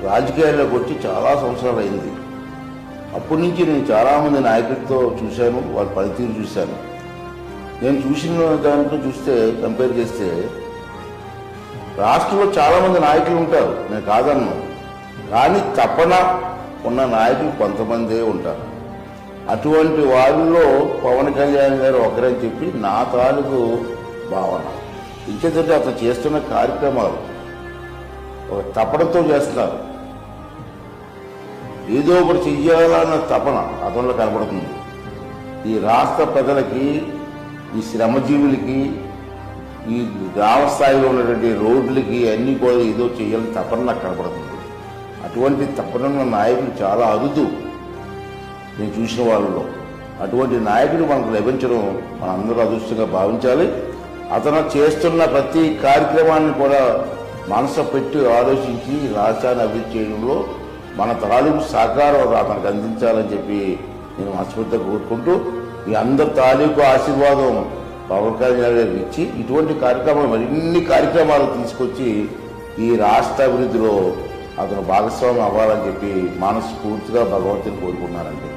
రాజకీయాల్లోకి వచ్చి చాలా సంవత్సరాలు అయింది. అప్పటి నుంచి నేను చాలామంది నాయకులతో చూశాను, వాళ్ళ పనితీరు చూశాను. నేను చూసిన దాంట్లో చూస్తే కంపేర్ చేస్తే రాష్ట్రంలో చాలామంది నాయకులు ఉంటారు, నేను కాదన్నాను. కానీ తపన ఉన్న నాయకులు కొంతమందే ఉంటారు. అటువంటి వాళ్ళలో పవన్ కళ్యాణ్ గారు ఒకరని చెప్పి నా తాలూకు భావన. ఇంకేంటంటే అతను చేస్తున్న కార్యక్రమాలు ఒక తపనతో చేస్తున్నారు. ఏదో ఒకటి చెయ్యాలన్న తపన అతనిలో కనపడుతుంది. ఈ రాష్ట్ర ప్రజలకి, ఈ శ్రమజీవులకి, ఈ గ్రామ స్థాయిలో ఉన్నటువంటి రోడ్లకి అన్నీ కూడా ఏదో చేయాలని తపన నాకు కనపడుతుంది. అటువంటి తపన నాయకులు చాలా అరుదు నేను చూసిన వాళ్ళలో. అటువంటి నాయకుడు మనకు లభించడం మనందరూ అదృష్టంగా భావించాలి. అతను చేస్తున్న ప్రతి కార్యక్రమాన్ని కూడా మనసు పెట్టి ఆలోచించి రాష్ట్రాన్ని అభివృద్ధి చేయడంలో మన తాలూకు సహకారం అతనికి అందించాలని చెప్పి నేను మనస్ఫూర్తిగా కోరుకుంటూ, ఈ అందరి తాలూకు ఆశీర్వాదం పవన్ కళ్యాణ్ గారికి ఇచ్చి ఇటువంటి కార్యక్రమాలు మరిన్ని కార్యక్రమాలు తీసుకొచ్చి ఈ రాష్ట్ర అభివృద్ధిలో అతను భాగస్వామ్యం అవ్వాలని చెప్పి మనస్ఫూర్తిగా భగవంతుని కోరుకున్నానండి.